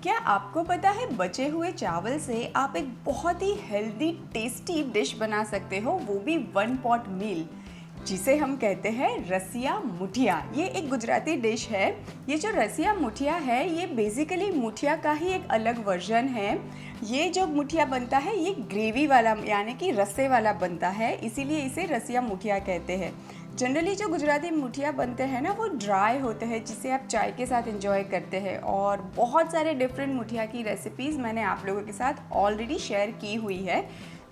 क्या आपको पता है बचे हुए चावल से आप एक बहुत ही हेल्दी टेस्टी डिश बना सकते हो, वो भी वन पॉट मील, जिसे हम कहते हैं रसिया मुठिया। ये एक गुजराती डिश है। ये जो रसिया मुठिया है ये बेसिकली मुठिया का ही एक अलग वर्जन है। ये जो मुठिया बनता है ये ग्रेवी वाला यानी कि रस्से वाला बनता है, इसीलिए इसे रसिया मुठिया कहते हैं। जनरली जो गुजराती मुठिया बनते हैं ना वो ड्राई होते हैं, जिसे आप चाय के साथ एंजॉय करते हैं। और बहुत सारे डिफरेंट मुठिया की रेसिपीज़ मैंने आप लोगों के साथ ऑलरेडी शेयर की हुई है।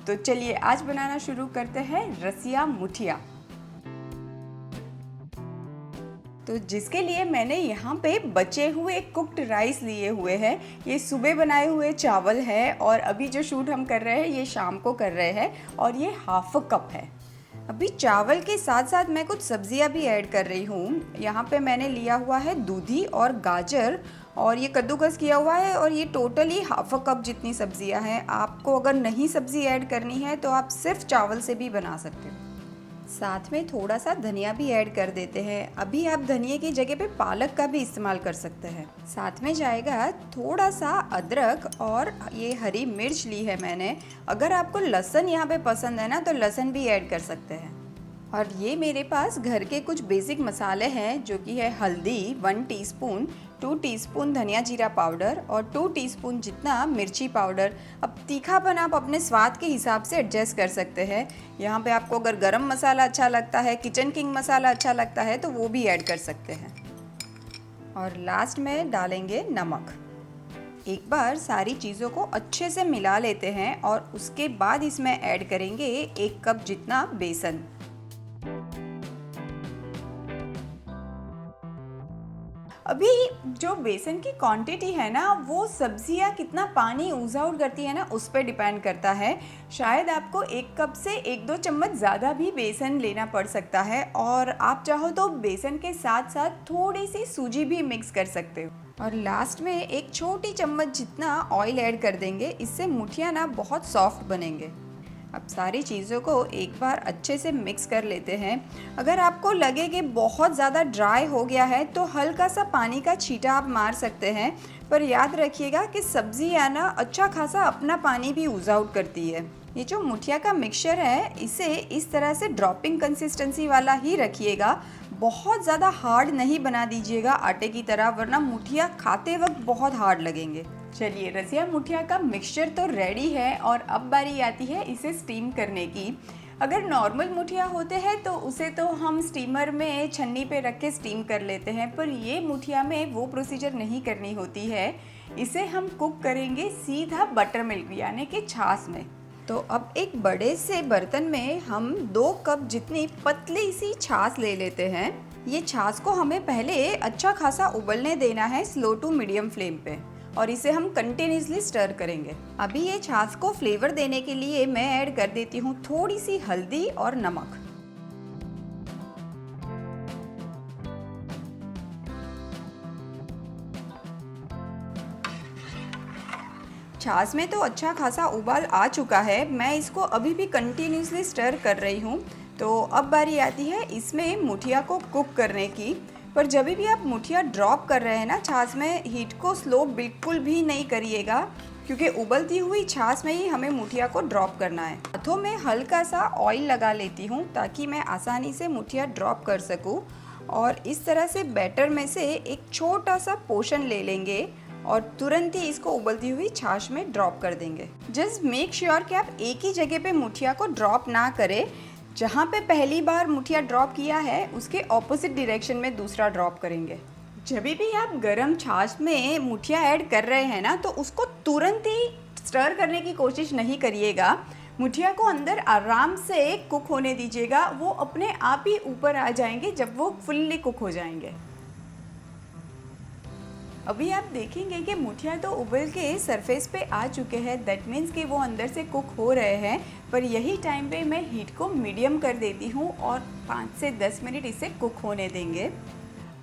तो चलिए आज बनाना शुरू करते हैं रसिया मुठिया। तो जिसके लिए मैंने यहाँ पे बचे हुए कुक्ड राइस लिए हुए हैं। ये सुबह बनाए हुए चावल है और अभी जो शूट हम कर रहे हैं ये शाम को कर रहे हैं और ये हाफ कप है। अभी चावल के साथ साथ मैं कुछ सब्जियां भी ऐड कर रही हूँ। यहाँ पे मैंने लिया हुआ है दूधी और गाजर और ये कद्दूकस किया हुआ है और ये टोटली हाफ कप जितनी सब्जियां हैं। आपको अगर नहीं सब्जी ऐड करनी है तो आप सिर्फ चावल से भी बना सकते हो। साथ में थोड़ा सा धनिया भी ऐड कर देते हैं। अभी आप धनिया की जगह पे पालक का भी इस्तेमाल कर सकते हैं। साथ में जाएगा थोड़ा सा अदरक और ये हरी मिर्च ली है मैंने। अगर आपको लहसुन यहाँ पे पसंद है ना तो लहसुन भी ऐड कर सकते हैं। और ये मेरे पास घर के कुछ बेसिक मसाले हैं जो कि है हल्दी 1 टीस्पून, 2 टीस्पून धनिया जीरा पाउडर और 2 टीस्पून जितना मिर्ची पाउडर। अब तीखापन आप अपने स्वाद के हिसाब से एडजस्ट कर सकते हैं। यहाँ पे आपको अगर गरम मसाला अच्छा लगता है, किचन किंग मसाला अच्छा लगता है तो वो भी ऐड कर सकते हैं। और लास्ट में डालेंगे नमक। एक बार सारी चीज़ों को अच्छे से मिला लेते हैं और उसके बाद इसमें ऐड करेंगे 1 कप जितना बेसन। अभी जो बेसन की क्वांटिटी है ना वो सब्जियां कितना पानी ऊज आउट करती है ना उस पर डिपेंड करता है। शायद आपको 1 कप से 1-2 चम्मच ज़्यादा भी बेसन लेना पड़ सकता है और आप चाहो तो बेसन के साथ साथ थोड़ी सी सूजी भी मिक्स कर सकते हो। और लास्ट में 1 छोटी चम्मच जितना ऑयल ऐड कर देंगे, इससे मुठिया ना बहुत सॉफ्ट बनेंगे। अब सारी चीज़ों को एक बार अच्छे से मिक्स कर लेते हैं। अगर आपको लगे कि बहुत ज़्यादा ड्राई हो गया है तो हल्का सा पानी का छींटा आप मार सकते हैं, पर याद रखिएगा कि सब्ज़ी या ना अच्छा खासा अपना पानी भी यूज़ आउट करती है। ये जो मुठिया का मिक्सचर है इसे इस तरह से ड्रॉपिंग कंसिस्टेंसी वाला ही रखिएगा। बहुत ज़्यादा हार्ड नहीं बना दीजिएगा आटे की तरह, वरना मुठिया खाते वक्त बहुत हार्ड लगेंगे। चलिए रसिया मुठिया का मिक्सचर तो रेडी है और अब बारी आती है इसे स्टीम करने की। अगर नॉर्मल मुठिया होते हैं तो उसे तो हम स्टीमर में छन्नी पे रख के स्टीम कर लेते हैं, पर ये मुठिया में वो प्रोसीजर नहीं करनी होती है। इसे हम कुक करेंगे सीधा बटर मिल्क यानी कि छाछ में। तो अब एक बड़े से बर्तन में हम 2 कप जितनी पतली सी छाछ ले लेते हैं। ये छाछ को हमें पहले अच्छा खासा उबलने देना है स्लो टू मीडियम फ्लेम पे और इसे हम कंटिन्यूसली स्टर करेंगे। अभी ये छाछ को फ्लेवर देने के लिए मैं ऐड कर देती हूँ थोड़ी सी हल्दी और नमक। छाछ में तो अच्छा खासा उबाल आ चुका है, मैं इसको अभी भी कंटिन्यूसली स्टर कर रही हूँ। तो अब बारी आती है इसमें मुठिया को कुक करने की। पर जब भी आप मुठिया ड्रॉप कर रहे हैं ना छाछ में, हीट को स्लो बिल्कुल भी नहीं करिएगा, क्योंकि उबलती हुई छाछ में ही हमें मुठिया को ड्रॉप करना है। हाथों में हल्का सा ऑयल लगा लेती हूँ ताकि मैं आसानी से मुठिया ड्रॉप कर सकूँ। और इस तरह से बैटर में से एक छोटा सा पोर्शन ले लेंगे और तुरंत ही इसको उबलती हुई छाछ में ड्रॉप कर देंगे। जस्ट मेक श्योर कि आप एक ही जगह पे मुठिया को ड्रॉप ना करें। जहाँ पे पहली बार मुठिया ड्रॉप किया है उसके ऑपोजिट डायरेक्शन में दूसरा ड्रॉप करेंगे। जब भी आप गरम छाछ में मुठिया ऐड कर रहे हैं ना तो उसको तुरंत ही स्टर करने की कोशिश नहीं करिएगा। मुठिया को अंदर आराम से कुक होने दीजिएगा, वो अपने आप ही ऊपर आ जाएंगे जब वो फुल्ली कुक हो जाएंगे। अभी आप देखेंगे कि मुठिया तो उबल के सरफेस पे आ चुके हैं, दैट मीन्स कि वो अंदर से कुक हो रहे हैं। पर यही टाइम पे मैं हीट को मीडियम कर देती हूँ और 5 से 10 मिनट इसे कुक होने देंगे।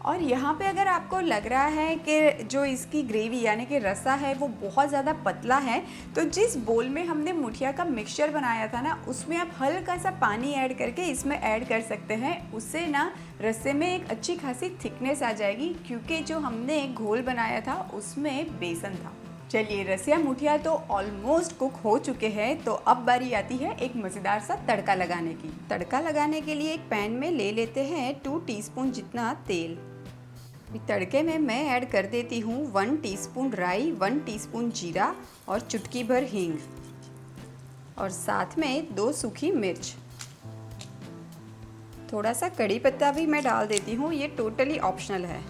और यहाँ पे अगर आपको लग रहा है कि जो इसकी ग्रेवी यानी कि रसा है वो बहुत ज़्यादा पतला है, तो जिस बोल में हमने मुठिया का मिक्सचर बनाया था ना, उसमें आप हल्का सा पानी ऐड करके इसमें ऐड कर सकते हैं। उससे ना रसे में एक अच्छी खासी थिकनेस आ जाएगी, क्योंकि जो हमने घोल बनाया था उसमें बेसन था। चलिए, रसिया मुठिया तो ऑलमोस्ट कुक हो चुके हैं, तो अब बारी आती है एक मज़ेदार सा तड़का लगाने की। तड़का लगाने के लिए एक पैन में ले लेते हैं 2 टीस्पून जितना तेल। तड़के में मैं ऐड कर देती हूँ 1 टीस्पून राई, 1 टीस्पून जीरा और चुटकी भर हींग, और साथ में 2 सूखी मिर्च। थोड़ा सा कड़ी पत्ता भी मैं डाल देती हूँ, ये टोटली ऑप्शनल है।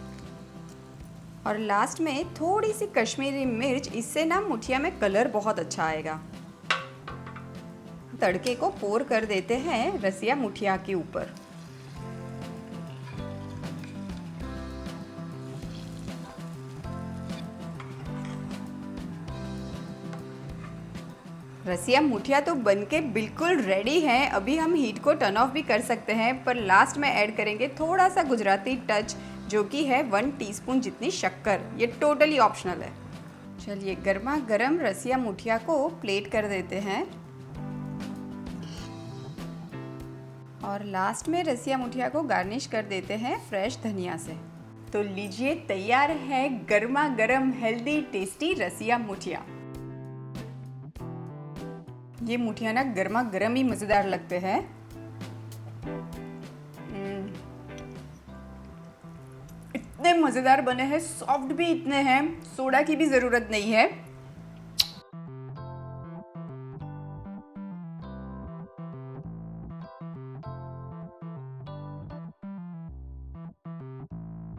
और लास्ट में थोड़ी सी कश्मीरी मिर्च, इससे ना मुठिया में कलर बहुत अच्छा आएगा। तड़के को पोर कर देते हैं रसिया मुठिया के ऊपर। रसिया मुठिया तो बनके बिल्कुल रेडी है। अभी हम हीट को टर्न ऑफ भी कर सकते हैं, पर लास्ट में ऐड करेंगे थोड़ा सा गुजराती टच, जो कि है 1 टीस्पून जितनी शक्कर। ये टोटली ऑप्शनल है। चलिए, गर्मा गर्म रसिया मुठिया को प्लेट कर देते हैं, और लास्ट में रसिया मुठिया को गार्निश कर देते हैं फ्रेश धनिया से। तो लीजिए, तैयार है गर्मा गर्म हेल्दी टेस्टी रसिया मुठिया। ये मुठिया ना गर्मा गर्म ही मज़ेदार लगते हैं। इतने मज़ेदार बने हैं, सॉफ्ट भी इतने हैं, सोडा की भी ज़रूरत नहीं है।